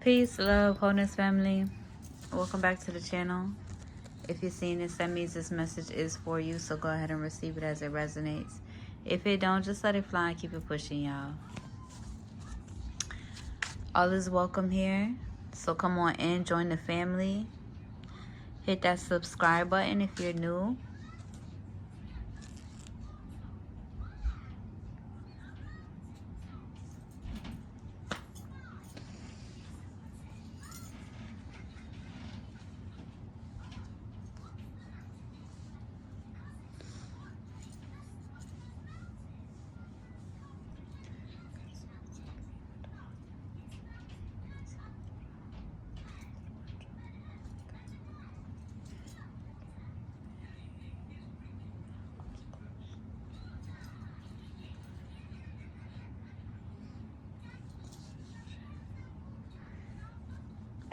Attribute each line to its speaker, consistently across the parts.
Speaker 1: Peace, love, wholeness, family. Welcome back to the channel. If you're seeing this, that means this message is for you, so go ahead and receive it as it resonates. If it don't, just let it fly and keep it pushing, y'all. All is welcome here, so come on in, join the family. Hit that subscribe button if you're new.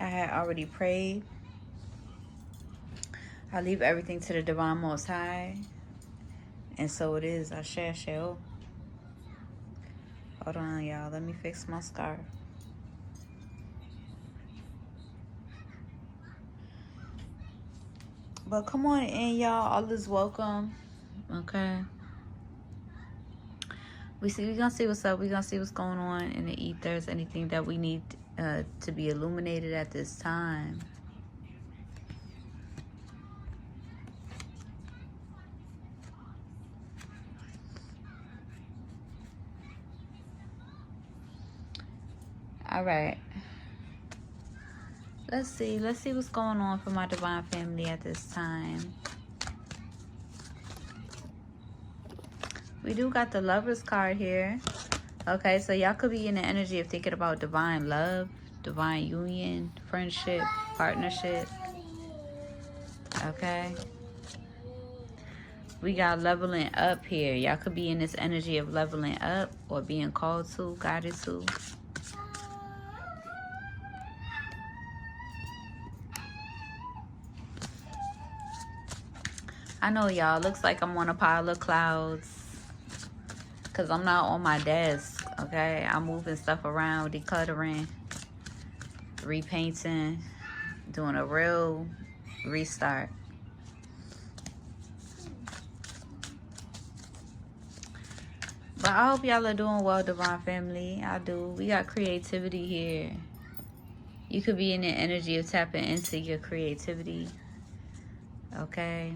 Speaker 1: I had already prayed. I leave everything to the Divine Most High. And so it is. I shall. Hold on, y'all. Let me fix my scarf. But come on in, y'all. All is welcome. Okay. We're gonna see what's up. We're gonna see what's going on in the ethers. Anything that we need to be illuminated at this time. All right. Let's see what's going on for my divine family at this time. We do got the Lovers card here. Okay, so y'all could be in the energy of thinking about divine love, divine union, friendship, partnership. Okay. We got leveling up here. Y'all could be in this energy of leveling up or being called to, guided to. I know, y'all. Looks like I'm on a pile of clouds. Because I'm not on my desk, okay? I'm moving stuff around, decluttering, repainting, doing a real restart. But I hope y'all are doing well, divine family. I do. We got creativity here. You could be in the energy of tapping into your creativity, okay?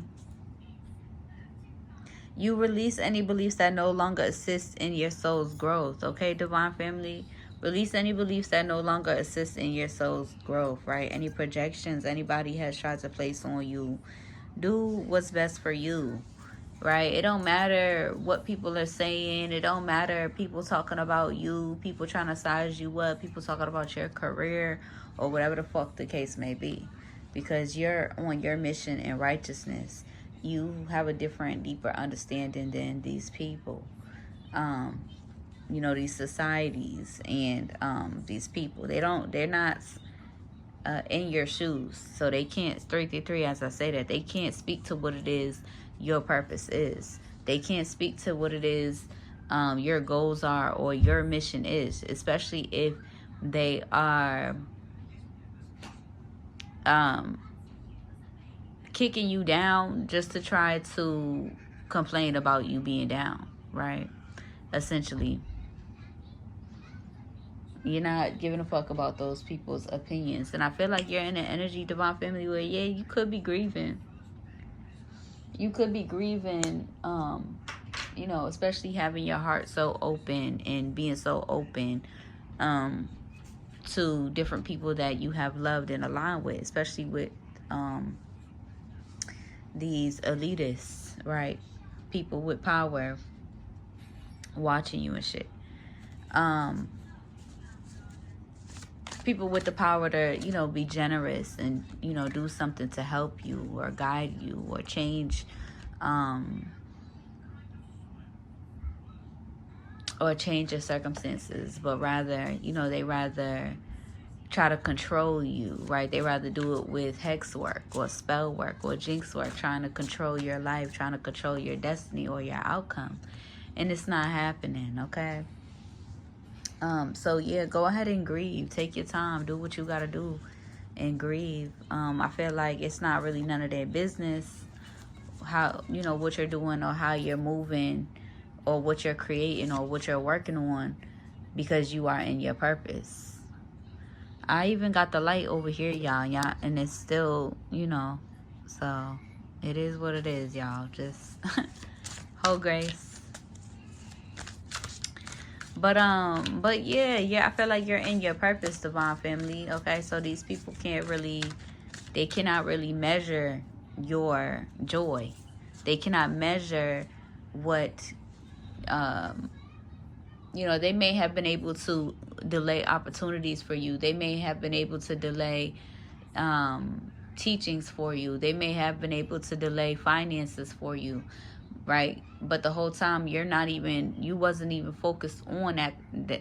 Speaker 1: You release any beliefs that no longer assist in your soul's growth, okay, divine family? Release any beliefs that no longer assist in your soul's growth, right? Any projections anybody has tried to place on you. Do what's best for you, right? It don't matter what people are saying. It don't matter people talking about you, people trying to size you up, people talking about your career or whatever the fuck the case may be. Because you're on your mission in righteousness. You have a different, deeper understanding than these people. You know, these societies and these people. They're not in your shoes. So they can't, 333, as I say that, they can't speak to what it is your purpose is. They can't speak to what it is your goals are or your mission is. Especially if they are kicking you down just to try to complain about you being down, right? Essentially, you're not giving a fuck about those people's opinions. And I feel like you're in an energy, divine family, where, yeah, you could be grieving. You could be grieving, you know, especially having your heart so open and being so open to different people that you have loved and aligned with, especially with these elitists, right? People with power watching you and shit. People with the power to, you know, be generous and, you know, do something to help you or guide you or change your circumstances, but rather, you know, they rather try to control you, right? They rather do it with hex work or spell work or jinx work, trying to control your life, trying to control your destiny or your outcome. And it's not happening, okay? So yeah, go ahead and grieve. Take your time. Do what you gotta do and grieve. I feel like it's not really none of their business how, what you're doing or how you're moving or what you're creating or what you're working on, because you are in your purpose. I even got the light over here, y'all, and it's still, so it is what it is, y'all. Just hold grace. But yeah, I feel like you're in your purpose, divine family. Okay, so these people cannot really measure your joy. They cannot measure what, they may have been able to delay opportunities for you. They may have been able to delay teachings for you. They may have been able to delay finances for you, right? But the whole time you wasn't even focused on that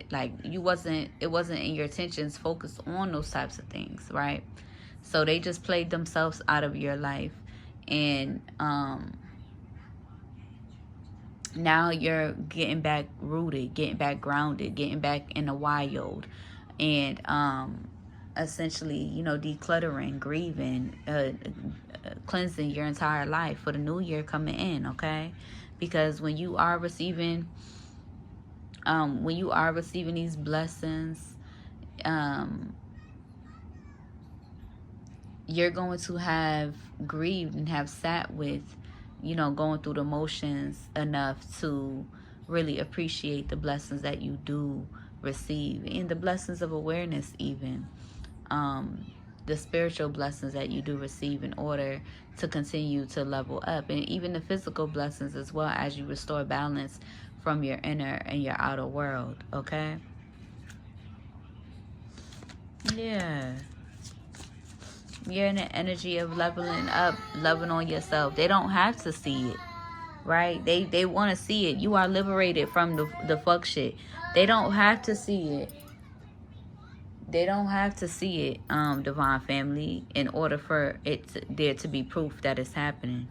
Speaker 1: like it wasn't in your intentions focused on those types of things, right? So they just played themselves out of your life, and now you're getting back rooted, getting back grounded, getting back in the wild, and essentially, decluttering, grieving, cleansing your entire life for the new year coming in, okay? Because when you are receiving these blessings, you're going to have grieved and have sat with, going through the motions enough to really appreciate the blessings that you do receive, and the blessings of awareness even. The spiritual blessings that you do receive in order to continue to level up, and even the physical blessings as well, as you restore balance from your inner and your outer world, okay? Yeah. You're in the energy of leveling up, loving on yourself. They don't have to see it, right? They want to see it. You are liberated from the fuck shit. They don't have to see it. They don't have to see it, divine family, in order for there to be proof that it's happening.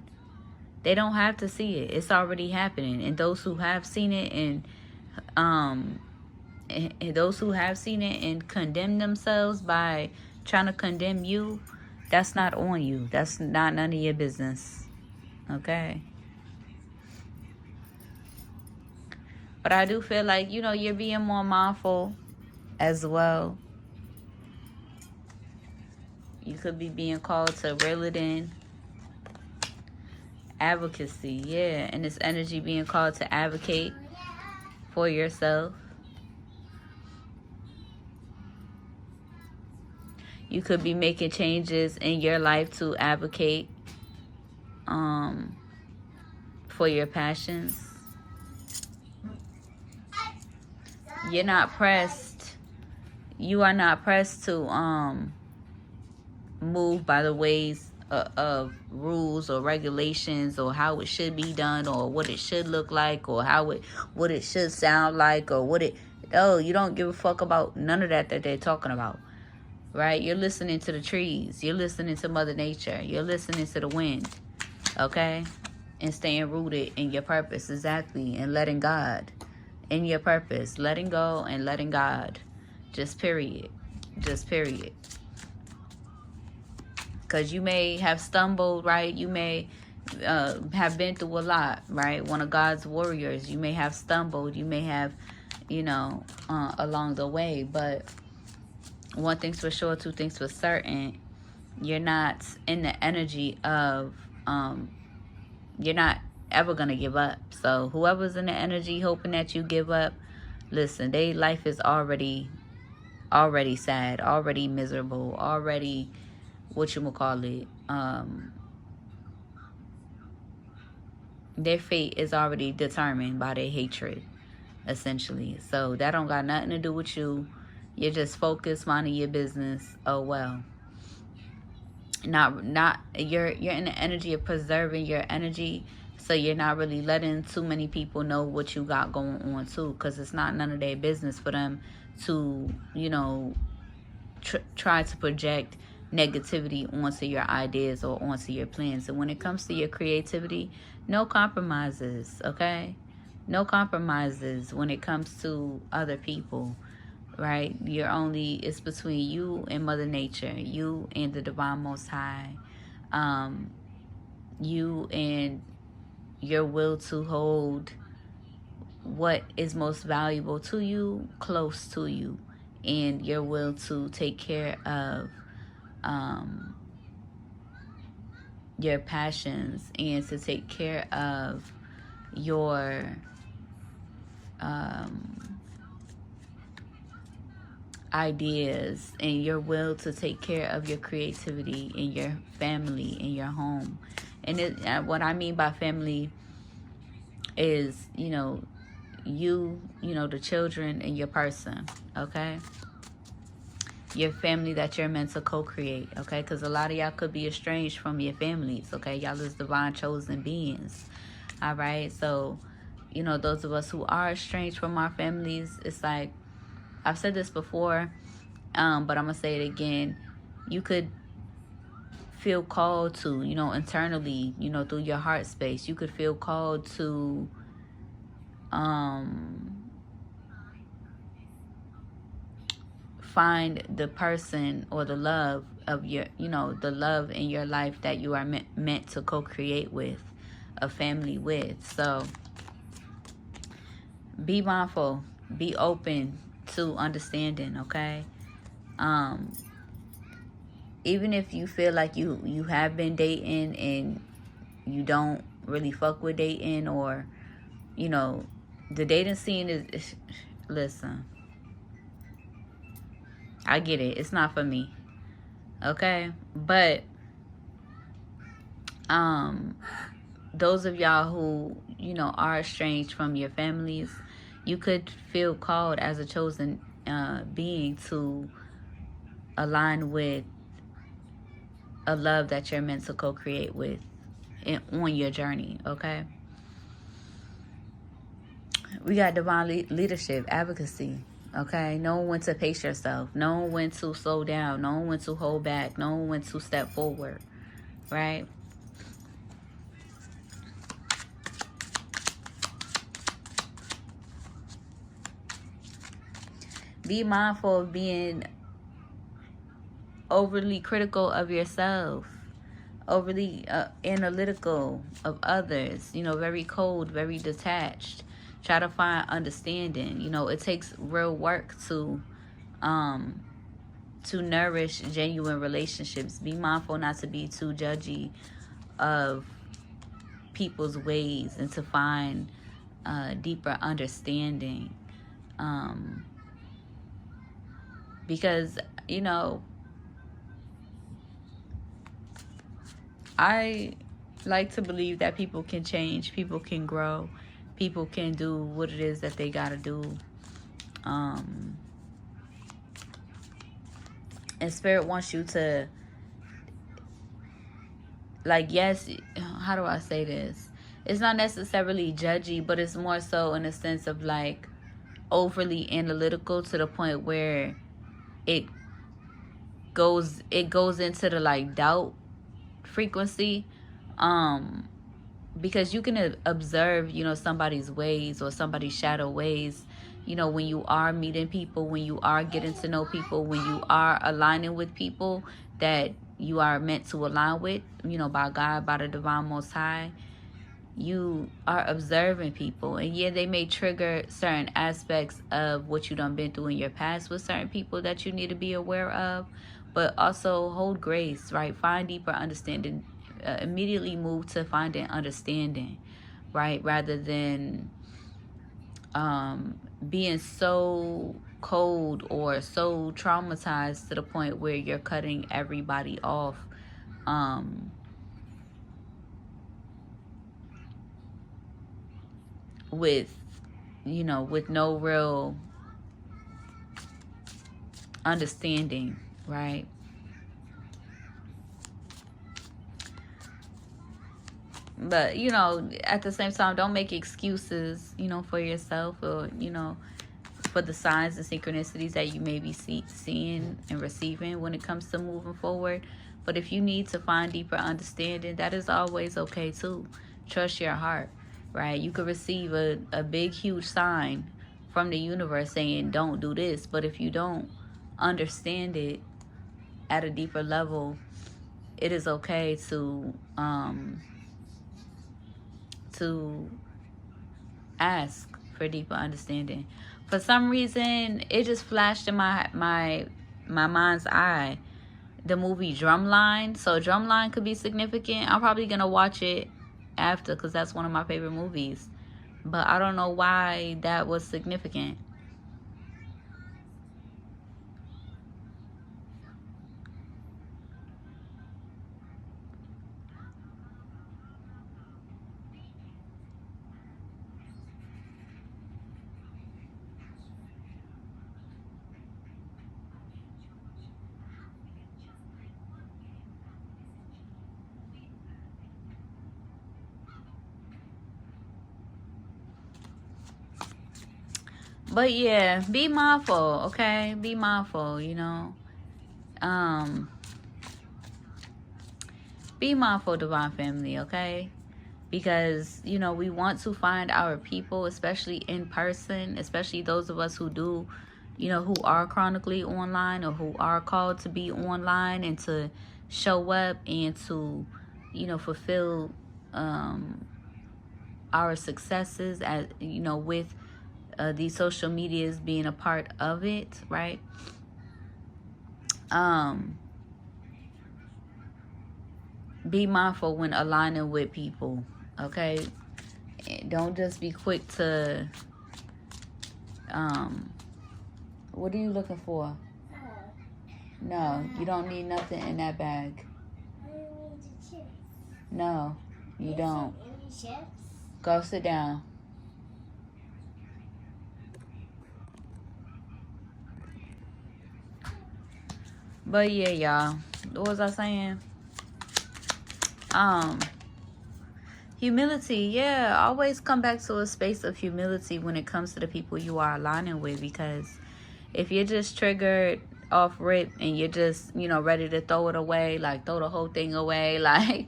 Speaker 1: They don't have to see it. It's already happening. And those who have seen it and condemn themselves by trying to condemn you, that's not on you. That's not none of your business. Okay? But I do feel like, you're being more mindful as well. You could be being called to reel it in. Advocacy, yeah. And this energy being called to advocate for yourself. You could be making changes in your life to advocate for your passions. You're not pressed. You are not pressed to move by the ways of rules or regulations, or how it should be done, or what it should look like, or what it should sound like, or you don't give a fuck about none of that they're talking about, right? You're listening to the trees, you're listening to Mother Nature, you're listening to the wind, okay? And staying rooted in your purpose, exactly, and letting God in your purpose, letting go and letting God, just period. Because you may have stumbled, right? You may have been through a lot, right? One of God's warriors. You may have stumbled. You may have, along the way. But one thing's for sure, two things for certain. You're not in the energy of, you're not ever going to give up. So whoever's in the energy hoping that you give up, listen, their life is already sad, already miserable, already their fate is already determined by their hatred, essentially. So that don't got nothing to do with you. You're just focused, minding your business. Oh well. You're in the energy of preserving your energy, so you're not really letting too many people know what you got going on too, because it's not none of their business for them to try to project negativity onto your ideas or onto your plans. And when it comes to your creativity, no compromises, okay? No compromises when it comes to other people. right? It's between you and Mother Nature, you and the Divine Most High, um, you and your will to hold what is most valuable to you close to you, and your will to take care of um, your passions, and to take care of your um, ideas, and your will to take care of your creativity in your family, in your home. What I mean by family is, the children and your person, okay? Your family that you're meant to co-create, okay? Because a lot of y'all could be estranged from your families, okay? Y'all is divine chosen beings, all right? So, those of us who are estranged from our families, it's like, I've said this before, but I'm going to say it again. You could feel called to, internally, through your heart space, you could feel called to find the person or the love of your, the love in your life that you are meant to co-create with, a family with. So be mindful, be open to understanding, okay? Even if you feel like you have been dating and you don't really fuck with dating, or the dating scene is listen, I get it, it's not for me, okay? But those of y'all who are estranged from your families, you could feel called as a chosen being to align with a love that you're meant to co-create with on your journey, okay? We got divine leadership, advocacy, okay? Knowing when to pace yourself, knowing when to slow down, knowing when to hold back, knowing when to step forward, right? Be mindful of being overly critical of yourself, overly analytical of others, very cold, very detached. Try to find understanding. It takes real work to nourish genuine relationships. Be mindful not to be too judgy of people's ways, and to find deeper understanding. Because, I like to believe that people can change, people can grow, people can do what it is that they gotta do. And Spirit wants you to, like, yes, how do I say this? It's not necessarily judgy, but it's more so in a sense of like overly analytical, to the point where it goes into the like doubt frequency. Because you can observe, somebody's ways or somebody's shadow ways, when you are meeting people, when you are getting to know people, when you are aligning with people that you are meant to align with, by God, by the Divine Most High. You are observing people, and yeah, they may trigger certain aspects of what you done been through in your past with certain people that you need to be aware of, but also hold grace, right? Find deeper understanding. Immediately move to finding understanding, right? Rather than being so cold or so traumatized to the point where you're cutting everybody off. With with no real understanding, right? But at the same time, don't make excuses for yourself, or for the signs and synchronicities that you may be seeing and receiving when it comes to moving forward. But if you need to find deeper understanding, that is always okay too. Trust your heart, right? You could receive a big huge sign from the universe saying don't do this. But if you don't understand it at a deeper level, it is okay to ask for deeper understanding. For some reason, it just flashed in my mind's eye the movie Drumline. So Drumline could be significant. I'm probably gonna watch it after because that's one of my favorite movies. But I don't know why that was significant. But yeah, be mindful, okay? Be mindful, you know. Be mindful, divine family, okay? Because, you know, we want to find our people, especially in person, especially those of us who do, you know, who are chronically online or who are called to be online and to show up and to, you know, fulfill our successes, as you know, with these social medias being a part of it, right? Be mindful when aligning with people, okay? Don't just be quick to what are you looking for? No, you don't need nothing in that bag. No, you don't. Go sit down. But yeah, y'all, what was I saying? Humility. Yeah, always come back to a space of humility when it comes to the people you are aligning with, because if you're just triggered off rip and you're just, you know, ready to throw it away, like throw the whole thing away, like,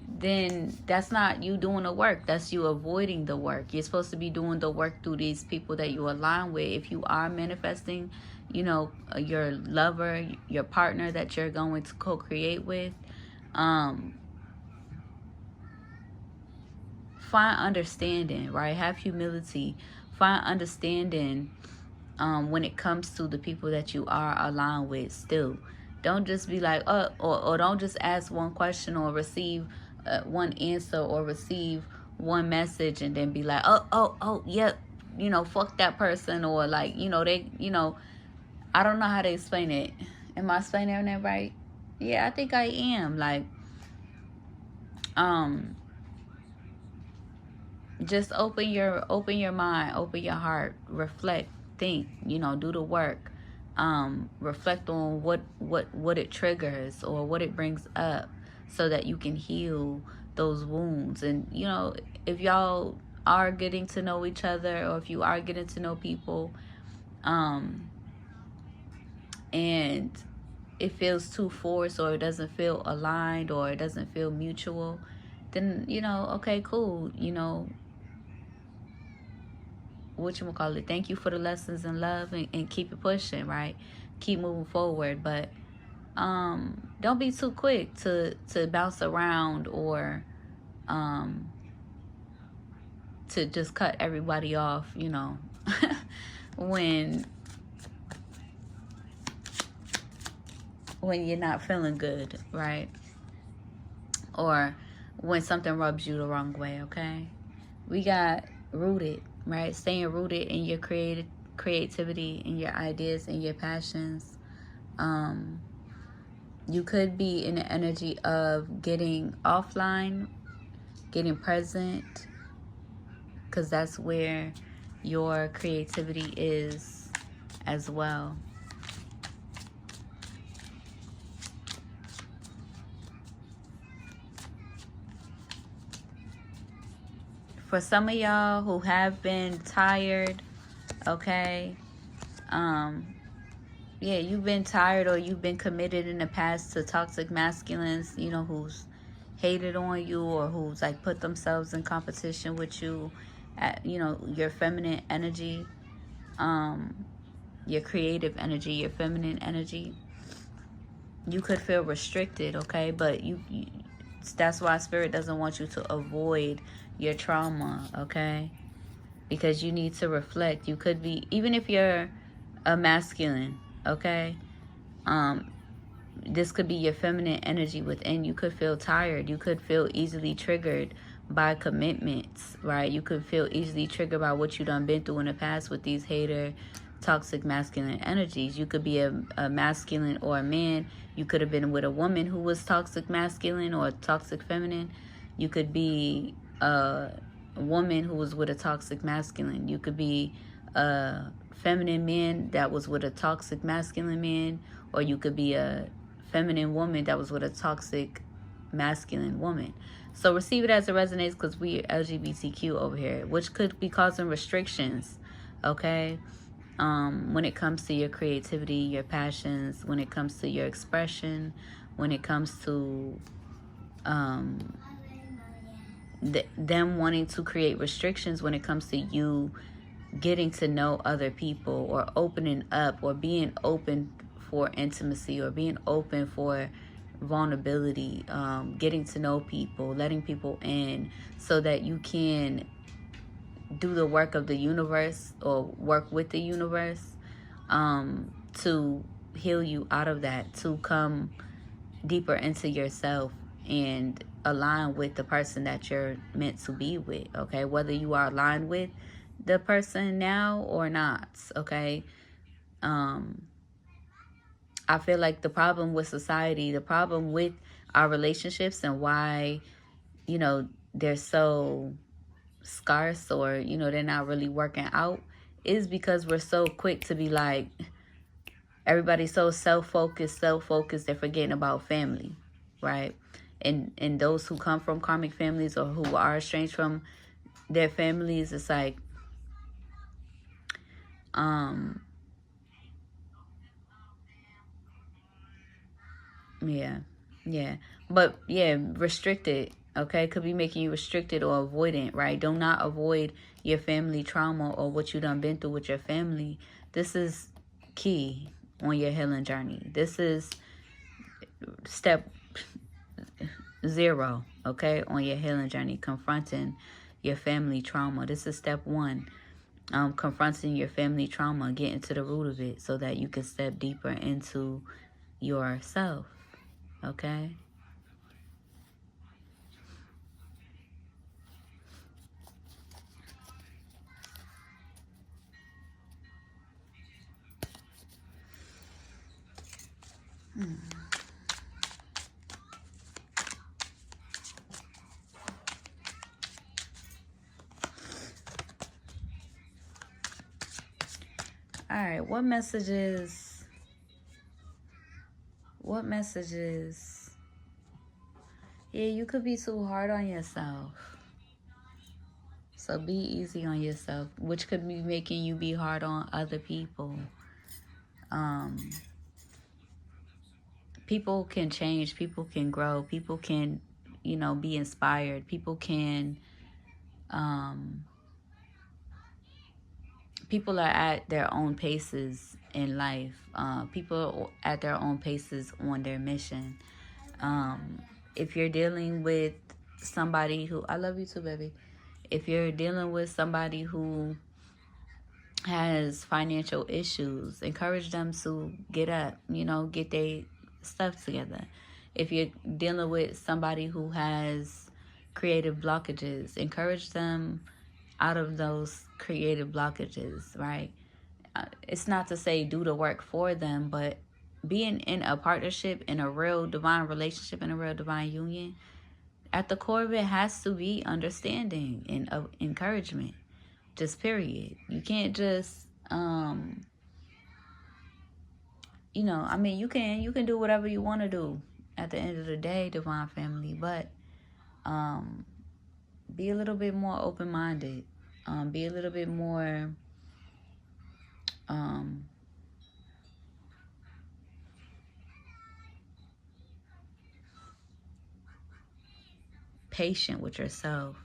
Speaker 1: then that's not you doing the work. That's you avoiding the work. You're supposed to be doing the work through these people that you align with. If you are manifesting, you know, your lover, your partner that you're going to co-create with, find understanding, right? Have humility. Find understanding when it comes to the people that you are aligned with still. Don't just be like, or don't just ask one question or receive one answer or receive one message and then be like, yep, you know, fuck that person, or like, you know, they, you know, I don't know how to explain it. Am I explaining that right? Yeah, I think I am. Like, just open your mind, open your heart, reflect, think, you know, do the work. Reflect on what it triggers or what it brings up so that you can heal those wounds. And you know, if y'all are getting to know each other, or if you are getting to know people, and it feels too forced, or it doesn't feel aligned, or it doesn't feel mutual, then, you know, okay, cool, you know, whatchamacallit, thank you for the lessons in love, and keep it pushing, right? Keep moving forward. But don't be too quick to bounce around, or to just cut everybody off, you know, when you're not feeling good, right? Or when something rubs you the wrong way, okay? We got rooted, right? Staying rooted in your creativity, in your ideas, and your passions. You could be in the energy of getting offline, getting present, because that's where your creativity is as well. For some of y'all who have been tired, okay, yeah, you've been tired, or you've been committed in the past to toxic masculines, you know, who's hated on you, or who's like put themselves in competition with you at, you know, your feminine energy. your creative energy, your feminine energy, you could feel restricted, okay? But that's why spirit doesn't want you to avoid your trauma, okay? Because you need to reflect. You could be, even if you're a masculine, okay? This could be your feminine energy within. You could feel tired. You could feel easily triggered by commitments, right? You could feel easily triggered by what you done been through in the past with these hater, toxic masculine energies. You could be a masculine or a man. You could have been with a woman who was toxic masculine or toxic feminine. You could be a woman who was with a toxic masculine. You could be a feminine man that was with a toxic masculine man, or you could be a feminine woman that was with a toxic masculine woman. So receive it as it resonates, because we are LGBTQ over here, which could be causing restrictions, okay? When it comes to your creativity, your passions, when it comes to your expression, when it comes to them wanting to create restrictions when it comes to you getting to know other people, or opening up, or being open for intimacy, or being open for vulnerability, getting to know people, letting people in, so that you can do the work of the universe, or work with the universe, to heal you out of that, to come deeper into yourself and align with the person that you're meant to be with, okay? Whether you are aligned with the person now or not, okay? I feel like the problem with society, the problem with our relationships, and why, they're so scarce, or, they're not really working out, is because we're so quick to be like, everybody's so self-focused, they're forgetting about family, right? And those who come from karmic families, or who are estranged from their families, it's like, yeah. But yeah, restricted, okay? Could be making you restricted or avoidant, right? Do not avoid your family trauma, or what you done been through with your family. This is key on your healing journey. This is step 0, okay, on your healing journey, confronting your family trauma. This is step 1, confronting your family trauma, getting to the root of it, so that you can step deeper into yourself, okay? All right, what messages, yeah, you could be too hard on yourself. So be easy on yourself, which could be making you be hard on other people. People can change, people can grow, people can, be inspired. People are at their own paces in life. People are at their own paces on their mission. If you're dealing with somebody who, I love you too, baby. If you're dealing with somebody who has financial issues, encourage them to get up, get their stuff together. If you're dealing with somebody who has creative blockages, encourage them out of those creative blockages, right? It's not to say do the work for them, but being in a partnership, in a real divine relationship, in a real divine union, at the core of it has to be understanding and encouragement. Just period. You can't just you can do whatever you want to do at the end of the day, divine family, but be a little bit more open-minded. Be a little bit more patient with yourself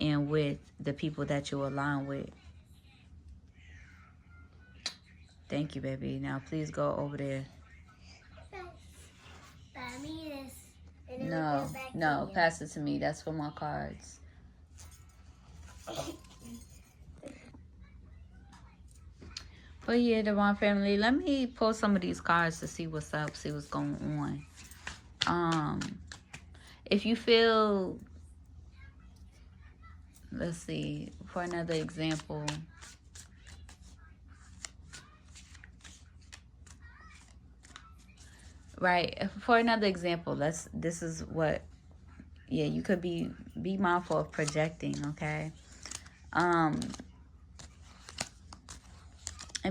Speaker 1: and with the people that you align with. Thank you, baby. Now, please go over there.
Speaker 2: Buy me this.
Speaker 1: No, pass it to me. That's for my cards. But yeah, Devon family, let me pull some of these cards to see what's up, see what's going on. If you feel, let's see, for another example. Right, for another example, this is what, yeah, you could be mindful of projecting, okay? And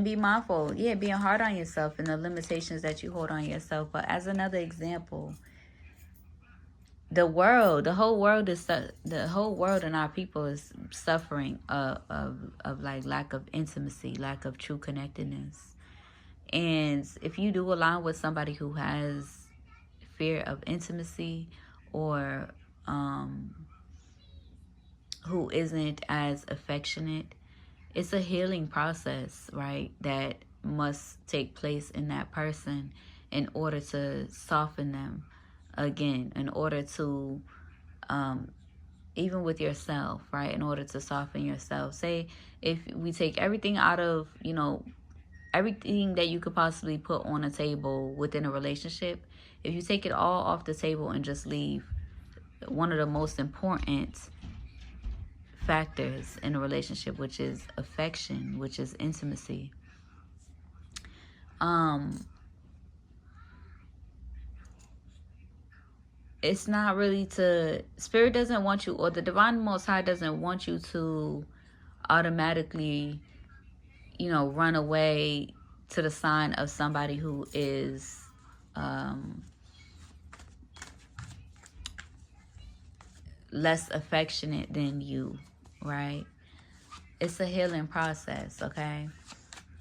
Speaker 1: be mindful, yeah, being hard on yourself and the limitations that you hold on yourself. But as another example, the whole world and our people is suffering of like lack of intimacy, lack of true connectedness. And if you do align with somebody who has fear of intimacy, or who isn't as affectionate, it's a healing process, right, that must take place in that person in order to soften them again, in order to even with yourself, right, in order to soften yourself. Say if we take everything out of, everything that you could possibly put on a table within a relationship, if you take it all off the table and just leave one of the most important factors in a relationship, which is affection, which is intimacy, it's not really to, Spirit doesn't want you, or the Divine Most High doesn't want you to automatically, run away to the sign of somebody who is less affectionate than you, right? It's a healing process, okay?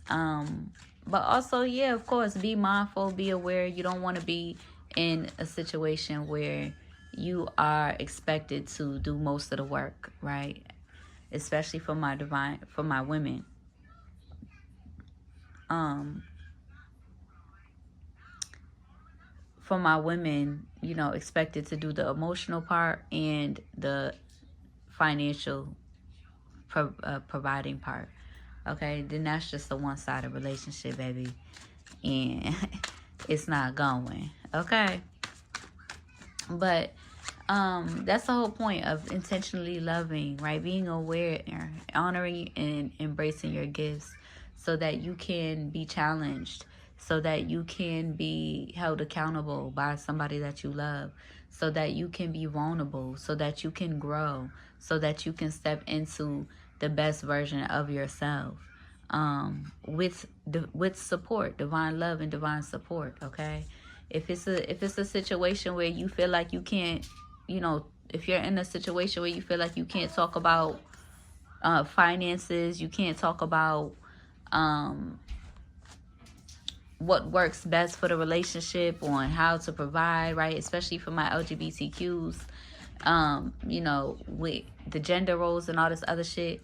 Speaker 1: But also, yeah, of course, be mindful, be aware. You don't want to be in a situation where you are expected to do most of the work, right? Especially for my women. For my women, expected to do the emotional part and the financial providing part. Okay, then that's just a one-sided relationship, baby, and it's not going. Okay, but that's the whole point of intentionally loving, right? Being aware, honoring, and embracing your gifts, so that you can be challenged, so that you can be held accountable by somebody that you love, so that you can be vulnerable, so that you can grow, so that you can step into the best version of yourself, with support, divine love and divine support. Okay, if it's a situation where you feel like you can't, if you're in a situation where you feel like you can't talk about finances, you can't talk about what works best for the relationship, on how to provide, right? Especially for my LGBTQs, with the gender roles and all this other shit.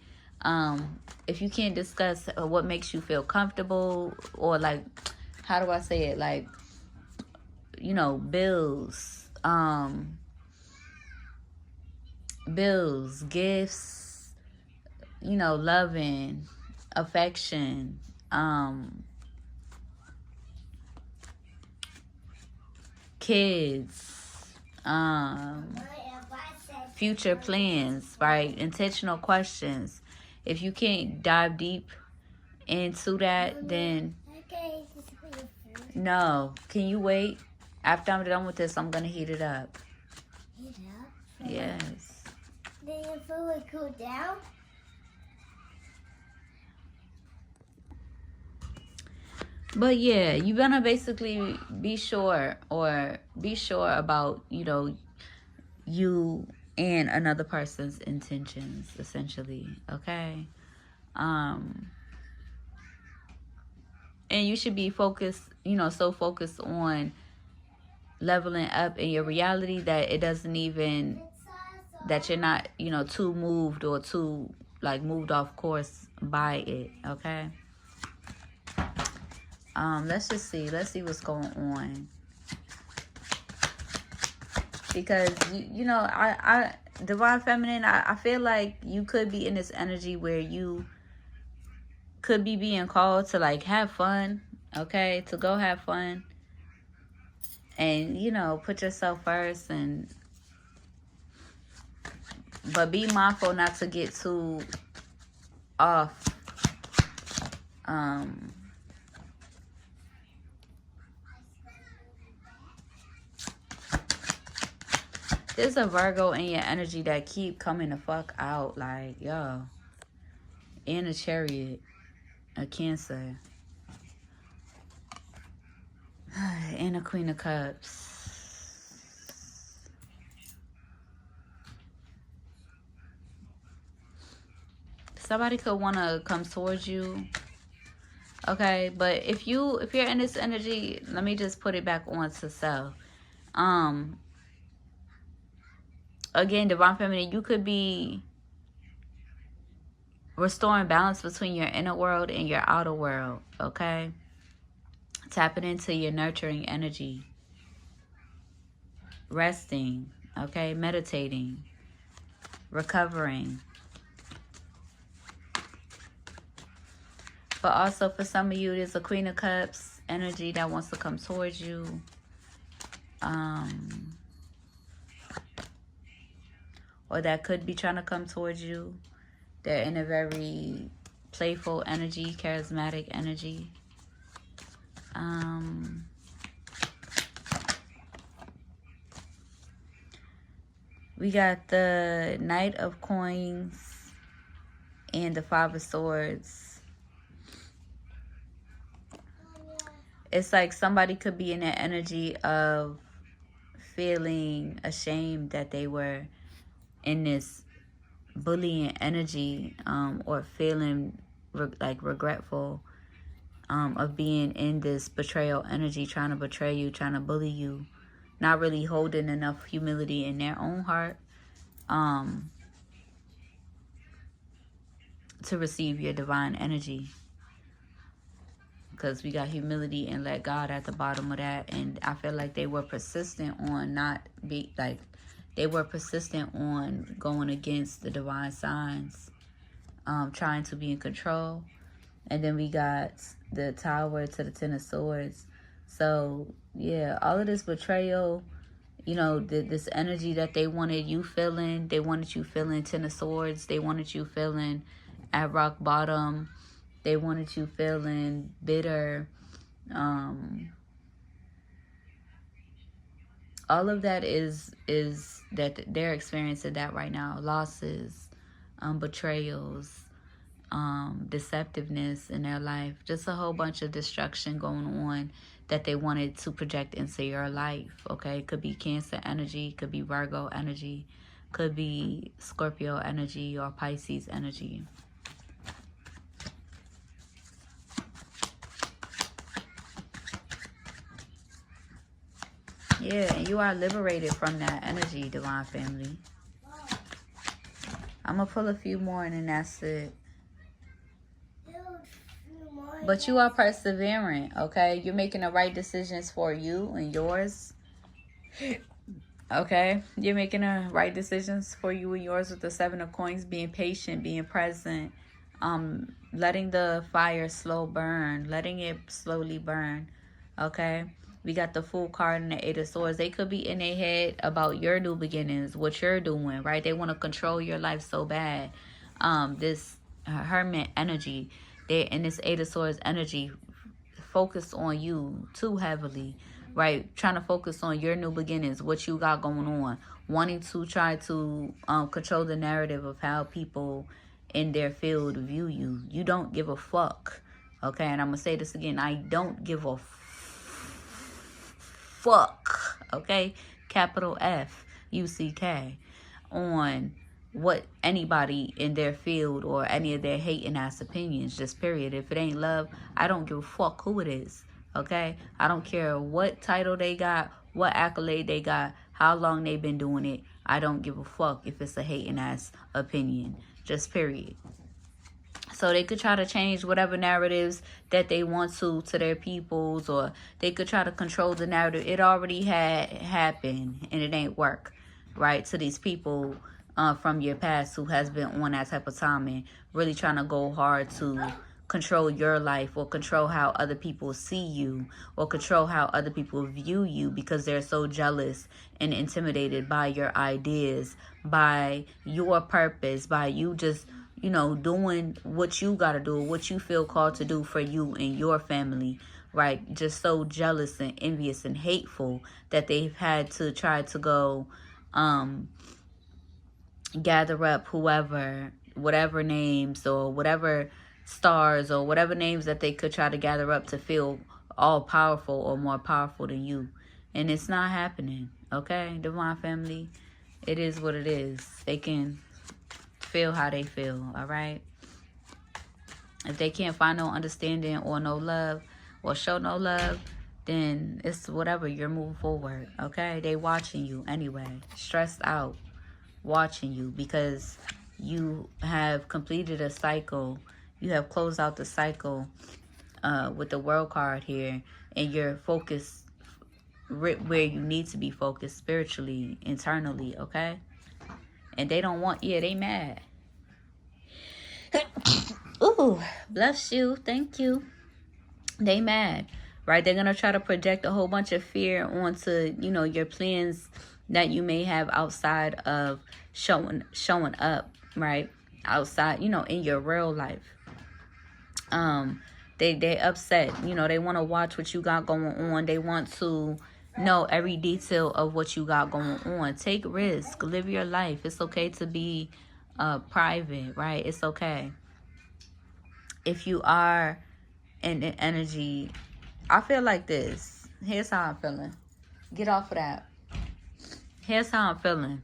Speaker 1: If you can't discuss what makes you feel comfortable, or like, how do I say it? Like, bills, gifts, loving, affection, kids, future plans, right? Intentional questions. If you can't dive deep into that, then no. Can you wait? After I'm done with this, I'm gonna heat it up.
Speaker 2: Heat up?
Speaker 1: Yes.
Speaker 2: Then your food will cool down?
Speaker 1: But yeah, you gonna basically be sure about, you and another person's intentions, essentially. Okay. And you should be focused, so focused on leveling up in your reality that it doesn't even, that you're not, too moved or too, like, moved off course by it. Okay. Let's just see. Let's see what's going on. Because, you know, Divine Feminine, I feel like you could be in this energy where you could be being called to, like, have fun, okay? To go have fun. And, you know, put yourself first. But be mindful not to get too off. There's a Virgo in your energy that keep coming the fuck out. Like, yo. And a Chariot. A Cancer. And a Queen of Cups. Somebody could want to come towards you. Okay, but if you're in this energy, let me just put it back on to self. Again, Divine Feminine, you could be restoring balance between your inner world and your outer world, okay? Tapping into your nurturing energy. Resting, okay? Meditating. Recovering. But also for some of you, there's a Queen of Cups energy that wants to come towards you. Or that could be trying to come towards you. They're in a very playful energy, charismatic energy. We got the Knight of Coins and the Five of Swords. It's like somebody could be in that energy of feeling ashamed that they were in this bullying energy, or feeling like regretful of being in this betrayal energy, trying to betray you, trying to bully you, not really holding enough humility in their own heart to receive your divine energy. Because we got humility and let God at the bottom of that. And I feel like they were persistent on they were persistent on going against the divine signs, trying to be in control. And then we got the Tower to the Ten of Swords. So, yeah, all of this betrayal, you know, this energy that they wanted you feeling. They wanted you feeling Ten of Swords. They wanted you feeling at rock bottom. They wanted you feeling bitter. All of that is that they're experiencing that right now. Losses, betrayals, deceptiveness in their life. Just a whole bunch of destruction going on that they wanted to project into your life, okay? Could be Cancer energy, could be Virgo energy, could be Scorpio energy or Pisces energy. Yeah, and you are liberated from that energy, Divine Family. I'm going to pull a few more and then that's it. But you are persevering, okay? You're making the right decisions for you and yours. Okay? You're making the right decisions for you and yours with the Seven of Coins. Being patient, being present. Letting the fire slow burn. Letting it slowly burn. Okay? We got the Fool card and the Eight of Swords. They could be in their head about your new beginnings, what you're doing, right? They want to control your life so bad. This Hermit energy, they're in this Eight of Swords energy, focused on you too heavily, right? Trying to focus on your new beginnings, what you got going on, wanting to try to control the narrative of how people in their field view you. You don't give a fuck, okay? And I'm gonna say this again: I don't give a fuck, okay? Capital F-U-C-K, on what anybody in their field or any of their hating ass opinions, just period. If it ain't love, I don't give a fuck who it is, okay? I don't care what title they got, what accolade they got, how long they been doing it. I don't give a fuck if it's a hating ass opinion, just period. So they could try to change whatever narratives that they want to their peoples, or they could try to control the narrative. It already had happened, and it ain't work, right? To these people from your past who has been on that type of time and really trying to go hard to control your life, or control how other people see you, or control how other people view you, because they're so jealous and intimidated by your ideas, by your purpose, by you just, you know, doing what you got to do, what you feel called to do for you and your family, right? Just so jealous and envious and hateful that they've had to try to go gather up whoever, whatever names or whatever stars or whatever names that they could try to gather up to feel all powerful or more powerful than you. And it's not happening, okay? Divine family, it is what it is. They can feel how they feel, all right? If they can't find no understanding or no love or show no love, then it's whatever. You're moving forward, okay? They watching you anyway, stressed out, watching you, because you have completed a cycle. You have closed out the cycle with the world card here, and you're focused where you need to be focused spiritually, internally, okay? And they don't want, yeah, they mad. Ooh, bless you. Thank you. They mad, right? They're going to try to project a whole bunch of fear onto, you know, your plans that you may have outside of showing up, right? Outside, you know, in your real life. They upset, you know, they want to watch what you got going on. They want to know every detail of what you got going on. Take risk, live your life. It's okay to be private, right? It's okay. If you are in an energy, I feel like this. Here's how I'm feeling. Get off of that. Here's how I'm feeling.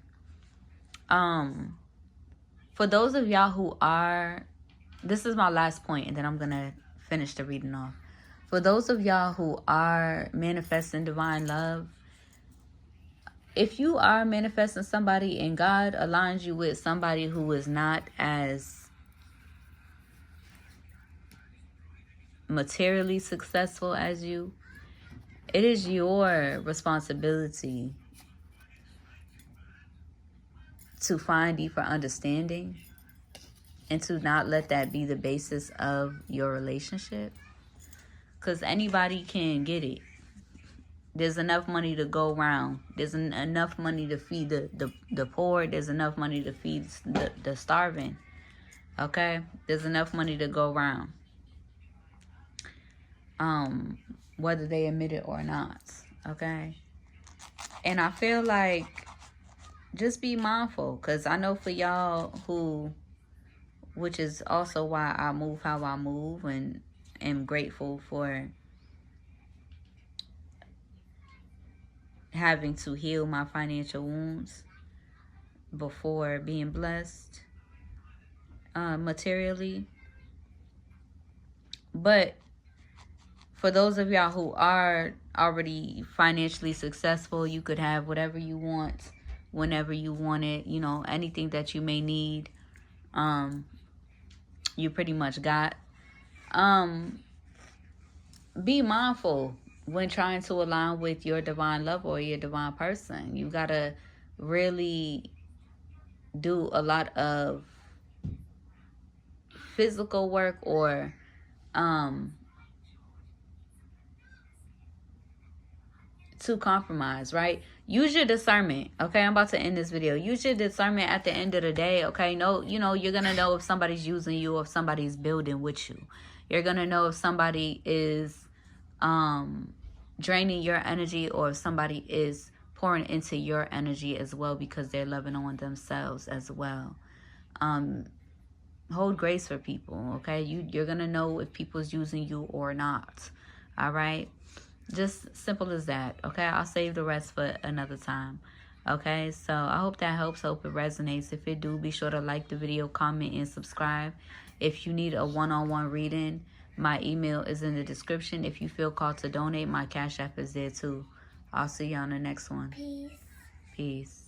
Speaker 1: For those of y'all who are, this is my last point, and then I'm gonna finish the reading off. For those of y'all who are manifesting divine love, if you are manifesting somebody and God aligns you with somebody who is not as materially successful as you, it is your responsibility to find deeper understanding and to not let that be the basis of your relationship. Because anybody can get it. There's enough money to go around. There's enough money to feed the poor. There's enough money to feed the starving. Okay? There's enough money to go around. Whether they admit it or not. Okay? And I feel like just be mindful. Because I know for y'all who, which is also why I move how I move, and am grateful for having to heal my financial wounds before being blessed materially. But for those of y'all who are already financially successful, you could have whatever you want whenever you want it. You know, anything that you may need, you pretty much got. Be mindful when trying to align with your divine love or your divine person. You gotta really do a lot of physical work, or to compromise, right? Use your discernment, okay? I'm about to end this video. Use your discernment at the end of the day, okay? No, you know, you're gonna know if somebody's using you or if somebody's building with you. You're gonna know if somebody is draining your energy, or if somebody is pouring into your energy as well, because they're loving on themselves as well. Hold grace for people, okay? You're gonna know if people's using you or not. All right? Just simple as that, okay? I'll save the rest for another time. Okay, so I hope that helps. Hope it resonates. If it do, be sure to like the video, comment, and subscribe. If you need a one-on-one reading, my email is in the description. If you feel called to donate, my Cash App is there too. I'll see you on the next one.
Speaker 2: Peace.
Speaker 1: Peace.